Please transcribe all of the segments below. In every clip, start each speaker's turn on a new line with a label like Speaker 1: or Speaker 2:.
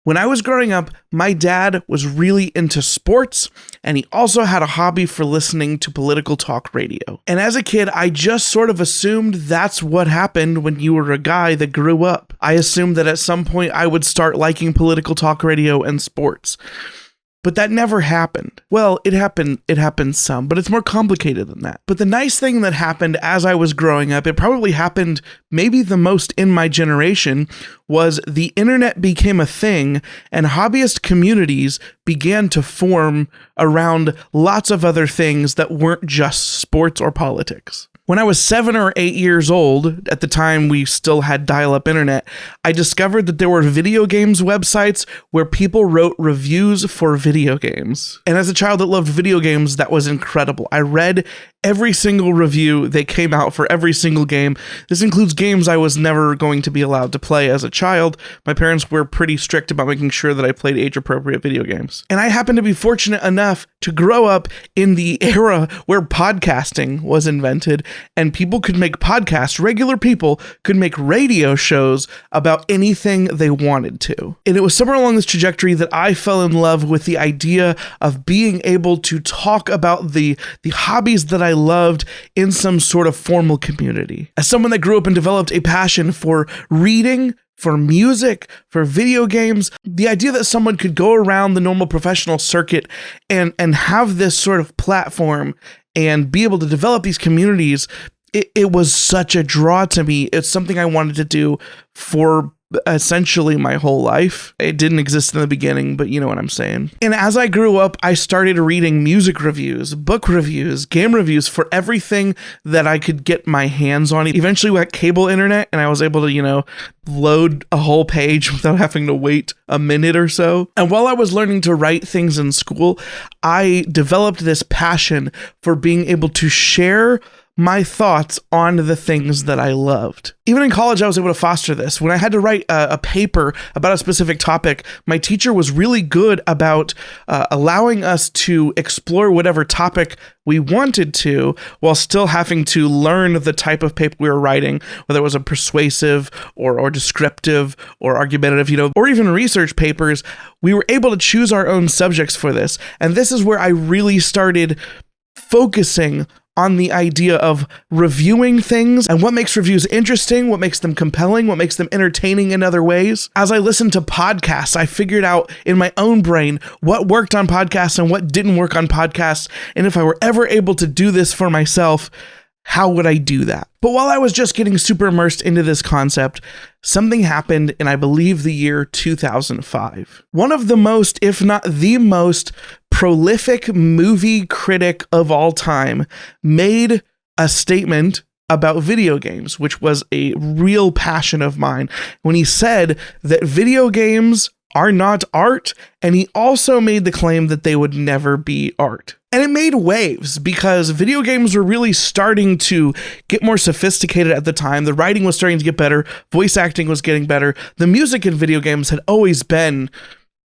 Speaker 1: When I was growing up, my dad was really into sports, and he also had a hobby for listening to political talk radio. And as a kid, I just sort of assumed that's what happened when you were a guy that grew up. I assumed that at some point I would start liking political talk radio and sports. But that never happened. Well, it happened some, but it's more complicated than that. But the nice thing that happened as I was growing up, it probably happened maybe the most in my generation, was the internet became a thing and hobbyist communities began to form around lots of other things that weren't just sports or politics. When I was 7 or 8 years old, at the time we still had dial-up internet, I discovered that there were video games websites where people wrote reviews for video games. And as a child that loved video games, that was incredible. I read every single review that came out for every single game. This includes games I was never going to be allowed to play as a child. My parents were pretty strict about making sure that I played age-appropriate video games. And I happened to be fortunate enough to grow up in the era where podcasting was invented and people could make podcasts. Regular people could make radio shows about anything they wanted to. And it was somewhere along this trajectory that I fell in love with the idea of being able to talk about the hobbies that I loved in some sort of formal community. As someone that grew up and developed a passion for reading, for music, for video games, the idea that someone could go around the normal professional circuit and have this sort of platform and be able to develop these communities, it was such a draw to me. It's something I wanted to do for essentially my whole life. It didn't exist in the beginning, but you know what I'm saying. And as I grew up, I started reading music reviews, book reviews, game reviews for everything that I could get my hands on. Eventually we got cable internet and I was able to, load a whole page without having to wait a minute or so. And while I was learning to write things in school, I developed this passion for being able to share my thoughts on the things that I loved. Even in college, I was able to foster this. When I had to write a paper about a specific topic, my teacher was really good about allowing us to explore whatever topic we wanted to while still having to learn the type of paper we were writing, whether it was a persuasive or descriptive or argumentative, or even research papers. We were able to choose our own subjects for this. And this is where I really started focusing on the idea of reviewing things and what makes reviews interesting, what makes them compelling, what makes them entertaining in other ways. As I listened to podcasts, I figured out in my own brain what worked on podcasts and what didn't work on podcasts. And if I were ever able to do this for myself, how would I do that? But while I was just getting super immersed into this concept, something happened in, I believe, the year 2005. One of the most, if not the most, prolific movie critic of all time made a statement about video games, which was a real passion of mine, when he said that video games are not art, and he also made the claim that they would never be art. And it made waves because video games were really starting to get more sophisticated at the time. The writing was starting to get better. Voice acting was getting better. The music in video games had always been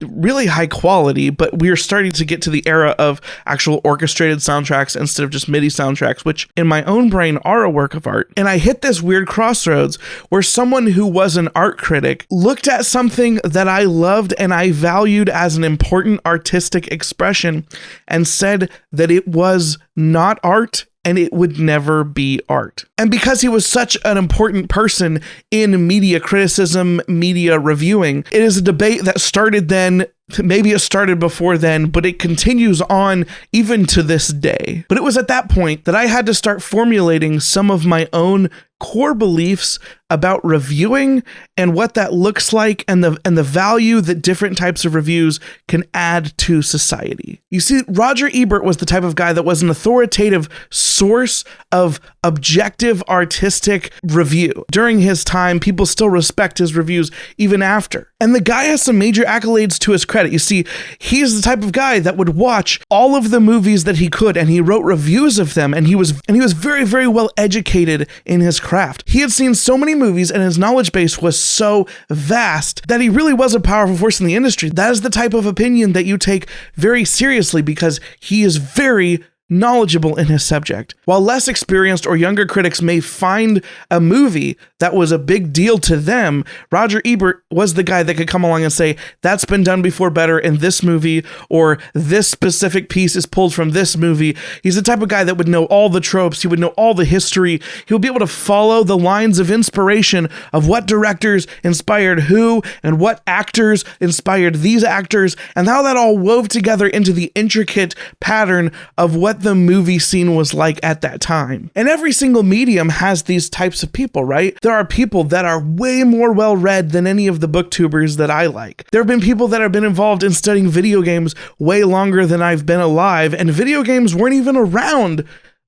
Speaker 1: really high quality, but we are starting to get to the era of actual orchestrated soundtracks instead of just MIDI soundtracks, which in my own brain are a work of art. And I hit this weird crossroads where someone who was an art critic looked at something that I loved and I valued as an important artistic expression and said that it was not art and it would never be art. And because he was such an important person in media criticism, media reviewing, it is a debate that started then. Maybe it started before then, but it continues on even to this day. But it was at that point that I had to start formulating some of my own core beliefs about reviewing and what that looks like and the value that different types of reviews can add to society. You see, Roger Ebert was the type of guy that was an authoritative source of objective artistic review. During his time, people still respect his reviews even after. And the guy has some major accolades to his credit. You see, he's the type of guy that would watch all of the movies that he could, and he wrote reviews of them, and he was very, very well educated in his craft. He had seen so many movies, and his knowledge base was so vast that he really was a powerful force in the industry. That is the type of opinion that you take very seriously because he is very knowledgeable in his subject. While less experienced or younger critics may find a movie that was a big deal to them, Roger Ebert was the guy that could come along and say, that's been done before better in this movie, or this specific piece is pulled from this movie. He's the type of guy that would know all the tropes. He would know all the history. He would be able to follow the lines of inspiration of what directors inspired who and what actors inspired these actors and how that all wove together into the intricate pattern of what the movie scene was like at that time. And every single medium has these types of people, right? There are people that are way more well-read than any of the booktubers that I like. There have been people that have been involved in studying video games way longer than I've been alive, and video games weren't even around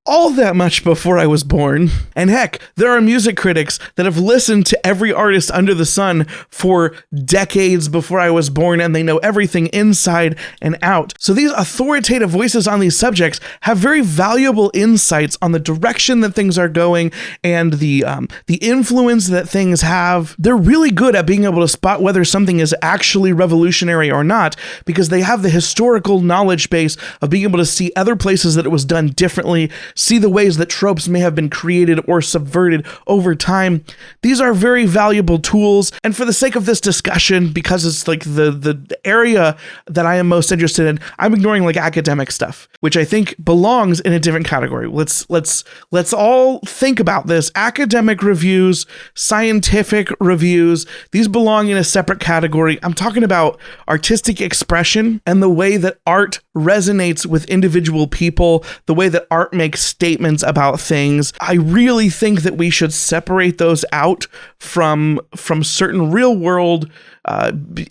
Speaker 1: all that much before I was born. And heck, there are music critics that have listened to every artist under the sun for decades before I was born, and they know everything inside and out. So these authoritative voices on these subjects have very valuable insights on the direction that things are going and the influence that things have. They're really good at being able to spot whether something is actually revolutionary or not, because they have the historical knowledge base of being able to see other places that it was done differently, see the ways that tropes may have been created or subverted over time. These are very valuable tools, and for the sake of this discussion, because it's like the area that I am most interested in, I'm ignoring like academic stuff, which I think belongs in a different category. Let's all think about this. Academic reviews, scientific reviews, these belong in a separate category. I'm talking about artistic expression and the way that art resonates with individual people, the way that art makes statements about things. I really think that we should separate those out from certain real world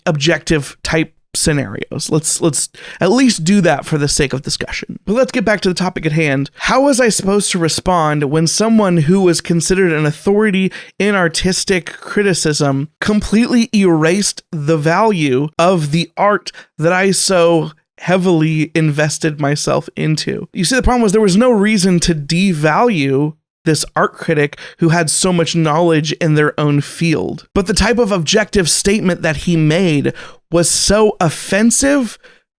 Speaker 1: objective type scenarios. Let's at least do that for the sake of discussion. But let's get back to the topic at hand. How was I supposed to respond when someone who was considered an authority in artistic criticism completely erased the value of the art that I so heavily invested myself into? You see, the problem was there was no reason to devalue this art critic who had so much knowledge in their own field. But the type of objective statement that he made was so offensive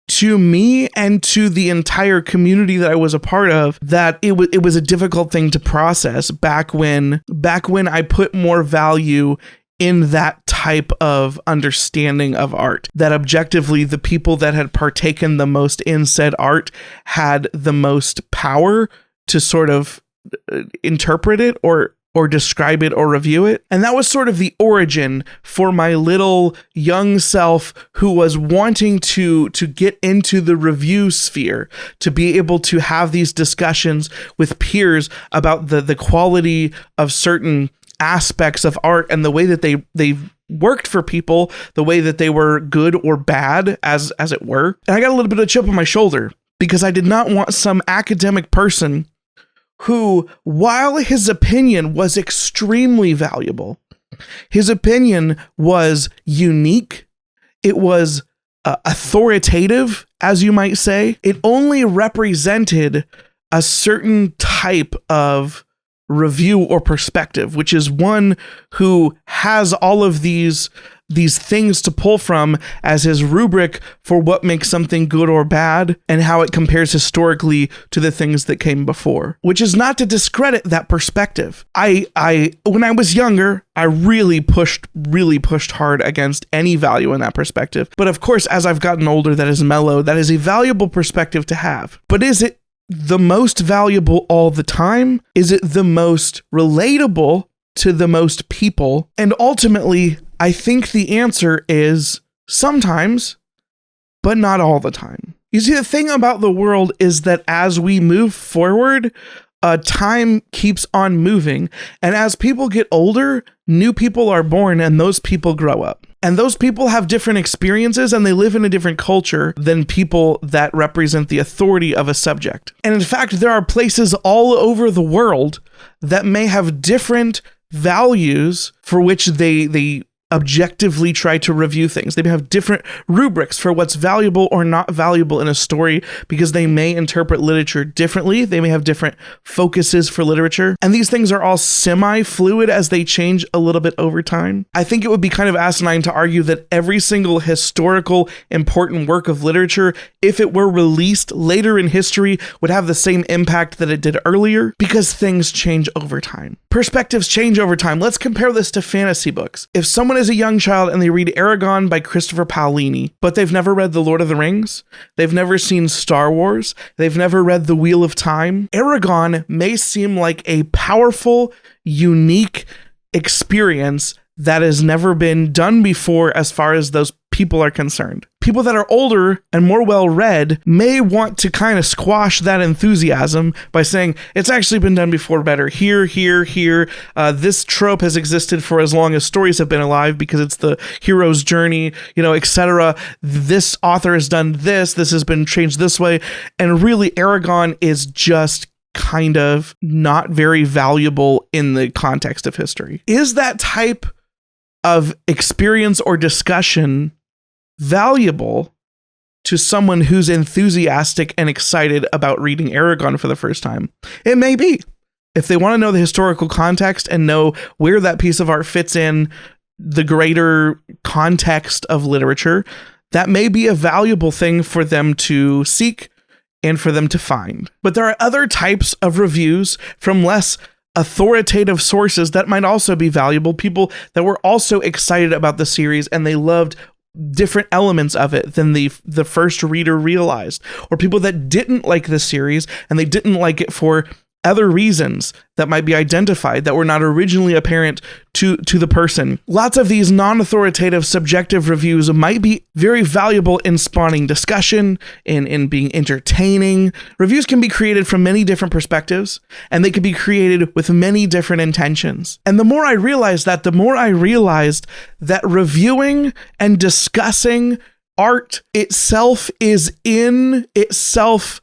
Speaker 1: to me and to the entire community that I was a part of that it was a difficult thing to process back when I put more value in that type of understanding of art, that objectively the people that had partaken the most in said art had the most power to sort of interpret it or describe it or review it. And that was sort of the origin for my little young self who was wanting to get into the review sphere, to be able to have these discussions with peers about the quality of certain aspects of art and the way that they worked for people, the way that they were good or bad as it were. And I got a little bit of a chip on my shoulder because I did not want some academic person who, while his opinion was extremely valuable, his opinion was unique, it was authoritative, as you might say, it only represented a certain type of review or perspective, which is one who has all of these things to pull from as his rubric for what makes something good or bad and how it compares historically to the things that came before, which is not to discredit that perspective. I when I was younger, I really pushed hard against any value in that perspective. But of course, as I've gotten older, that is mellowed. That is a valuable perspective to have. But is it the most valuable all the time? Is it the most relatable to the most people? And ultimately, I think the answer is sometimes, but not all the time. You see, the thing about the world is that as we move forward, time keeps on moving. And as people get older, new people are born and those people grow up. And those people have different experiences and they live in a different culture than people that represent the authority of a subject. And in fact, there are places all over the world that may have different values for which they objectively try to review things. They may have different rubrics for what's valuable or not valuable in a story because they may interpret literature differently. They may have different focuses for literature. And these things are all semi-fluid as they change a little bit over time. I think it would be kind of asinine to argue that every single historical important work of literature, if it were released later in history, would have the same impact that it did earlier because things change over time. Perspectives change over time. Let's compare this to fantasy books. If someone is a young child and they read Aragon by Christopher Paolini, but they've never read The Lord of the Rings, they've never seen Star Wars, they've never read The Wheel of Time, Aragon may seem like a powerful, unique experience that has never been done before as far as those people are concerned. People that are older and more well-read may want to kind of squash that enthusiasm by saying, it's actually been done before better. Here. This trope has existed for as long as stories have been alive because it's the hero's journey, etc. This author has done this has been changed this way. And really, Aragon is just kind of not very valuable in the context of history. Is that type of experience or discussion valuable to someone who's enthusiastic and excited about reading Aragon for the first time? It may be. If they want to know the historical context and know where that piece of art fits in the greater context of literature, that may be a valuable thing for them to seek and for them to find. But there are other types of reviews from less authoritative sources that might also be valuable. People that were also excited about the series and they loved different elements of it than the first reader realized, or people that didn't like the series and they didn't like it for other reasons that might be identified that were not originally apparent to the person. Lots of these non-authoritative subjective reviews might be very valuable in spawning discussion, in being entertaining. Reviews can be created from many different perspectives, and they can be created with many different intentions. And the more I realized that, the more I realized that reviewing and discussing art itself is in itself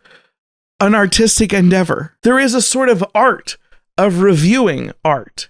Speaker 1: an artistic endeavor. There is a sort of art of reviewing art.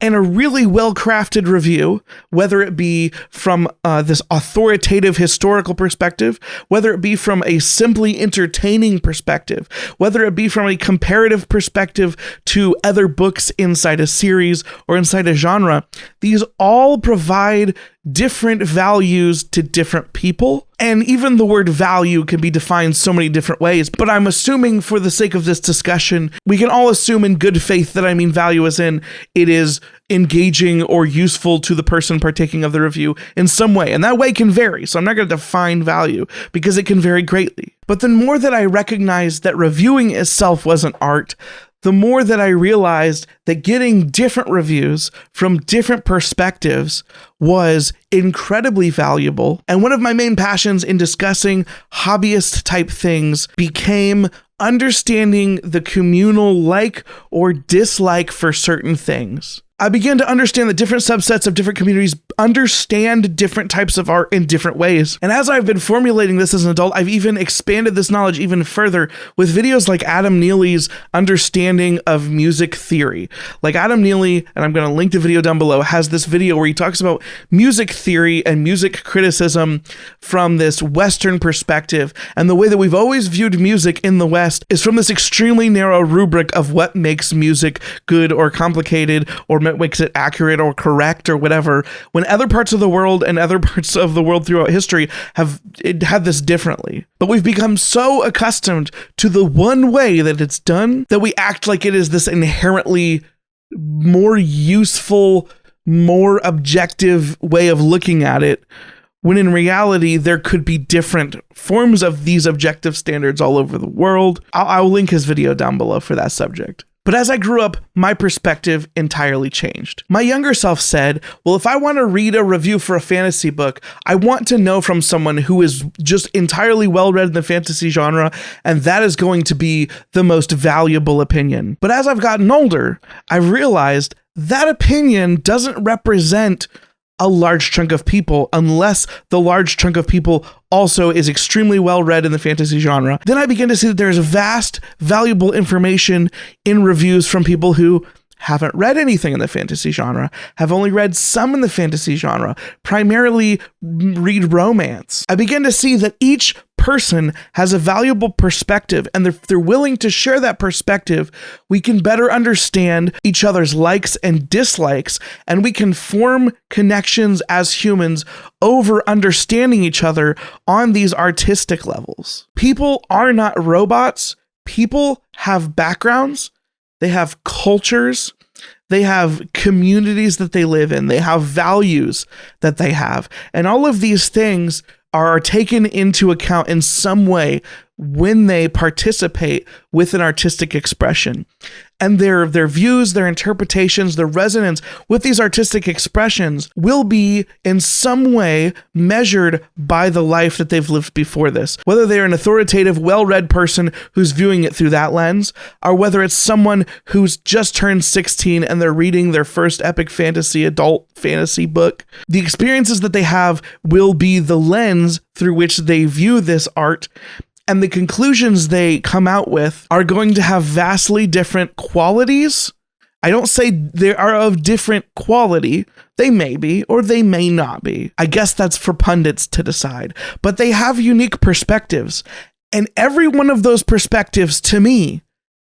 Speaker 1: And a really well-crafted review, whether it be from this authoritative historical perspective, whether it be from a simply entertaining perspective, whether it be from a comparative perspective to other books inside a series or inside a genre, these all provide different values to different people. And even the word value can be defined so many different ways. But I'm assuming for the sake of this discussion, we can all assume in good faith that I mean value as in it is engaging or useful to the person partaking of the review in some way. And that way can vary. So I'm not going to define value because it can vary greatly. But the more that I recognized that reviewing itself wasn't art, the more that I realized that getting different reviews from different perspectives was incredibly valuable. And one of my main passions in discussing hobbyist type things became understanding the communal like or dislike for certain things. I began to understand that different subsets of different communities understand different types of art in different ways. And as I've been formulating this as an adult, I've even expanded this knowledge even further with videos like Adam Neely's understanding of music theory. Like Adam Neely, and I'm going to link the video down below, has this video where he talks about music theory and music criticism from this Western perspective. And the way that we've always viewed music in the West is from this extremely narrow rubric of what makes music good or complicated or makes it accurate or correct or whatever, when other parts of the world and other parts of the world throughout history have had this differently. But we've become so accustomed to the one way that it's done that we act like it is this inherently more useful, more objective way of looking at it, when in reality, there could be different forms of these objective standards all over the world. I'll link his video down below for that subject. But as I grew up, my perspective entirely changed. My younger self said, well, if I want to read a review for a fantasy book, I want to know from someone who is just entirely well-read in the fantasy genre, and that is going to be the most valuable opinion. But as I've gotten older, I've realized that opinion doesn't represent a large chunk of people unless the large chunk of people also is extremely well read in the fantasy genre. Then I begin to see that there's vast, valuable information in reviews from people who haven't read anything in the fantasy genre, have only read some in the fantasy genre, primarily read romance, I begin to see that each person has a valuable perspective, and if they're willing to share that perspective, we can better understand each other's likes and dislikes, and we can form connections as humans over understanding each other on these artistic levels. People are not robots. People have backgrounds. They have cultures, they have communities that they live in, they have values that they have. And all of these things are taken into account in some way when they participate with an artistic expression. And their views, their interpretations, their resonance with these artistic expressions will be in some way measured by the life that they've lived before this. Whether they're an authoritative, well-read person who's viewing it through that lens, or whether it's someone who's just turned 16 and they're reading their first epic fantasy, adult fantasy book. The experiences that they have will be the lens through which they view this art, and the conclusions they come out with are going to have vastly different qualities. I don't say they are of different quality. They may be, or they may not be. I guess that's for pundits to decide. But they have unique perspectives. And every one of those perspectives, to me,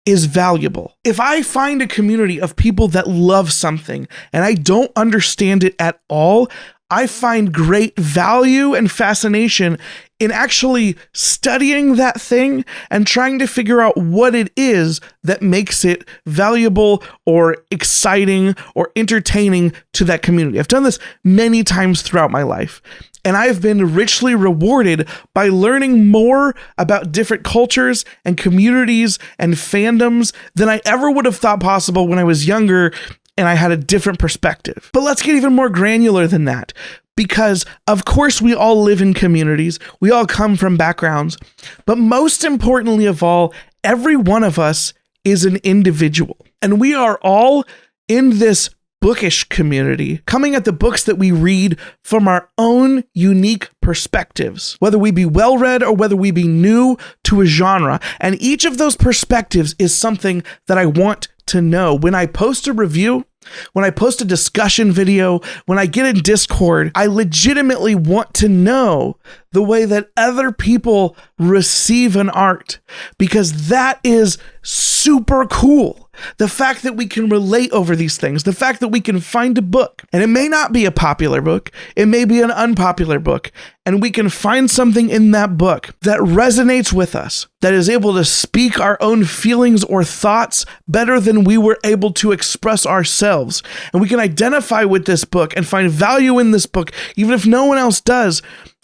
Speaker 1: is valuable. If I find a community of people that love something and I don't understand it at all, I find great value and fascination in actually studying that thing and trying to figure out what it is that makes it valuable or exciting or entertaining to that community. I've done this many times throughout my life, and I've been richly rewarded by learning more about different cultures and communities and fandoms than I ever would have thought possible when I was younger and I had a different perspective. But let's get even more granular than that, because of course we all live in communities, we all come from backgrounds, but most importantly of all, every one of us is an individual, and we are all in this bookish community, coming at the books that we read from our own unique perspectives, whether we be well-read or whether we be new to a genre. And each of those perspectives is something that I want to know. When I post a review, when I post a discussion video, when I get in Discord, I legitimately want to know the way that other people receive an art, because that is super cool. The fact that we can relate over these things, the fact that we can find a book, and it may not be a popular book, it may be an unpopular book, and we can find something in that book that resonates with us, that is able to speak our own feelings or thoughts better than we were able to express ourselves. And we can identify with this book and find value in this book, even if no one else does.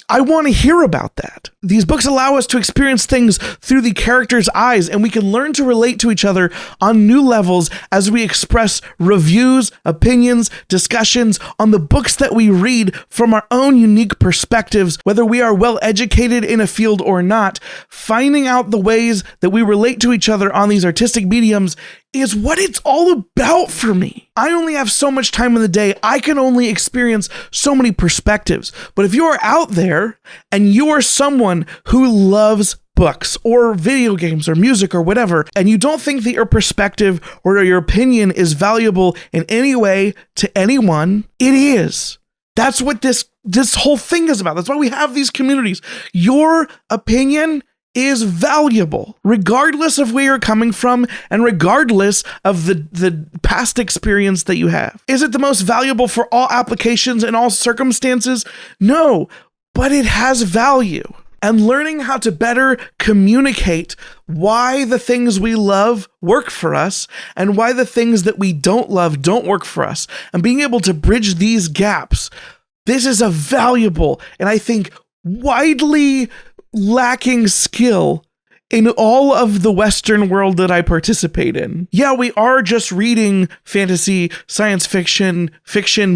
Speaker 1: I want to hear about that. These books allow us to experience things through the characters' eyes, and we can learn to relate to each other on new levels as we express reviews, opinions, discussions on the books that we read from our own unique perspectives, whether we are well educated in a field or not. Finding out the ways that we relate to each other on these artistic mediums is what it's all about for me. I only have so much time in the day. I can only experience so many perspectives. But if you are out there and you are someone who loves books or video games or music or whatever, and you don't think that your perspective or your opinion is valuable in any way to anyone, it is. That's what this whole thing is about. That's why we have these communities. Your opinion is valuable, regardless of where you're coming from and regardless of the past experience that you have. Is it the most valuable for all applications and all circumstances? No, but it has value. And learning how to better communicate why the things we love work for us and why the things that we don't love don't work for us, and being able to bridge these gaps, this is a valuable and I think widely lacking skill in all of the Western world that I participate in. Yeah, we are just reading fantasy, science fiction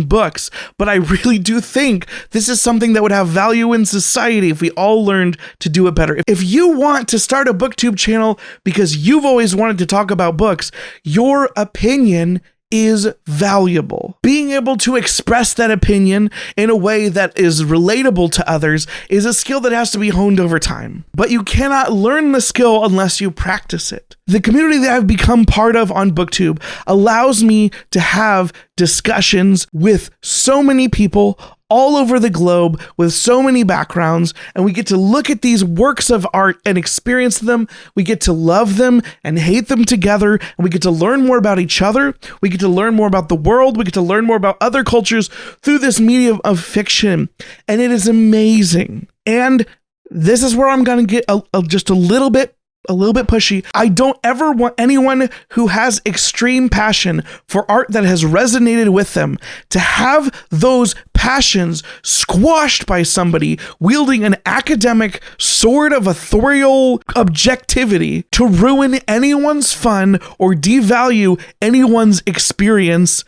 Speaker 1: books, but I really do think this is something that would have value in society if we all learned to do it better. If you want to start a booktube channel because you've always wanted to talk about books, your opinion is valuable. Being able to express that opinion in a way that is relatable to others is a skill that has to be honed over time. But you cannot learn the skill unless you practice it. The community that I've become part of on BookTube allows me to have discussions with so many people all over the globe with so many backgrounds, and we get to look at these works of art and experience them. We get to love them and hate them together, and we get to learn more about each other. We get to learn more about the world. We get to learn more about other cultures through this medium of fiction, and it is amazing. And this is where I'm going to get just a little bit pushy. I don't ever want anyone who has extreme passion for art that has resonated with them to have those passions squashed by somebody wielding an academic sword of authorial objectivity to ruin anyone's fun or devalue anyone's experience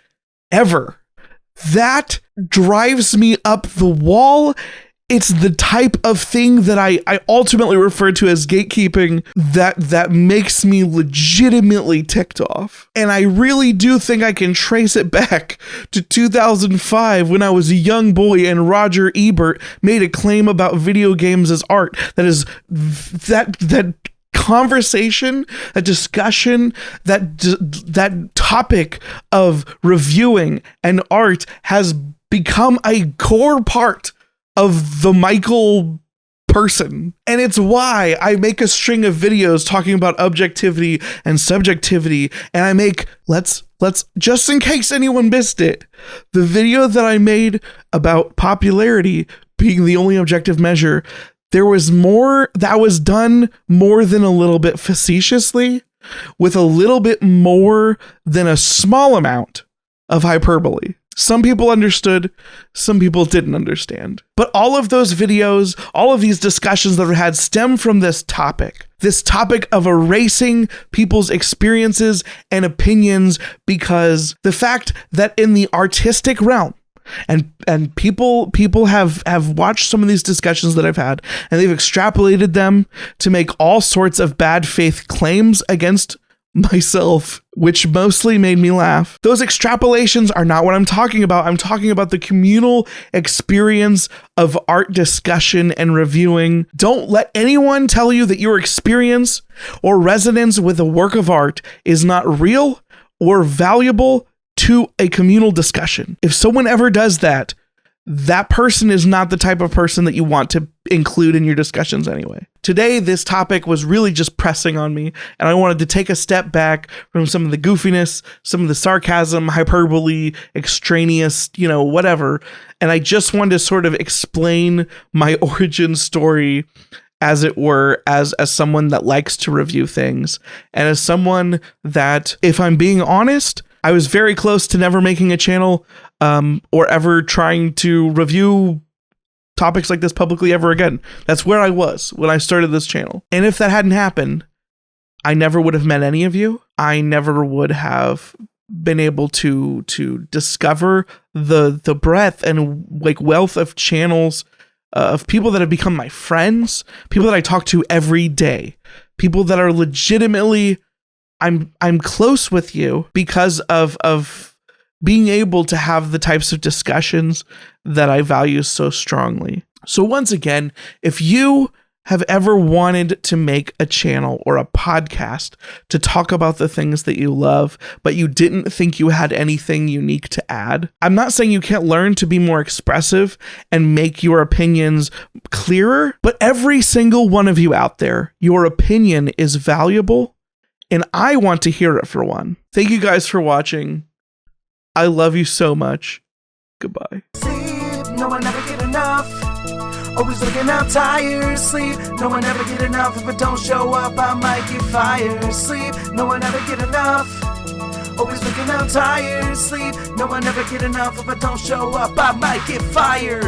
Speaker 1: ever. That drives me up the wall. It's the type of thing that I ultimately refer to as gatekeeping that makes me legitimately ticked off. And I really do think I can trace it back to 2005 when I was a young boy and Roger Ebert made a claim about video games as art. That is that conversation, that discussion, that topic of reviewing and art has become a core part of the Michael person. And it's why I make a string of videos talking about objectivity and subjectivity. And I make, let's just in case anyone missed it, the video that I made about popularity being the only objective measure, there was more that was done more than a little bit facetiously, with a little bit more than a small amount of hyperbole. Some people understood, some people didn't understand. But all of those videos, all of these discussions that I've had stem from this topic of erasing people's experiences and opinions, because the fact that in the artistic realm, and people have watched some of these discussions that I've had, and they've extrapolated them to make all sorts of bad faith claims against myself, which mostly made me laugh. Those extrapolations are not what I'm talking about. I'm talking about the communal experience of art discussion and reviewing. Don't let anyone tell you that your experience or resonance with a work of art is not real or valuable to a communal discussion. If someone ever does that, that person is not the type of person that you want to include in your discussions anyway. Today, this topic was really just pressing on me, and I wanted to take a step back from some of the goofiness, some of the sarcasm, hyperbole, extraneous, whatever. And I just wanted to sort of explain my origin story, as it were, as someone that likes to review things, and as someone that, if I'm being honest, I was very close to never making a channel or ever trying to review topics like this publicly ever again. That's where I was when I started this channel. And if that hadn't happened, I never would have met any of you. I never would have been able to discover the breadth and wealth of channels of people that have become my friends, people that I talk to every day, people that are legitimately, I'm close with you because of being able to have the types of discussions that I value so strongly. So once again, if you have ever wanted to make a channel or a podcast to talk about the things that you love, but you didn't think you had anything unique to add, I'm not saying you can't learn to be more expressive and make your opinions clearer, but every single one of you out there, your opinion is valuable, and I want to hear it for one. Thank you guys for watching. I love you so much. Goodbye.
Speaker 2: Sleep, no one ever get enough. Always looking out tired. Sleep, no one ever get enough. If I don't show up, I might get fired. Sleep, no one ever get enough. Always looking out tired. Sleep, no one ever get enough. If I don't show up, I might get fired.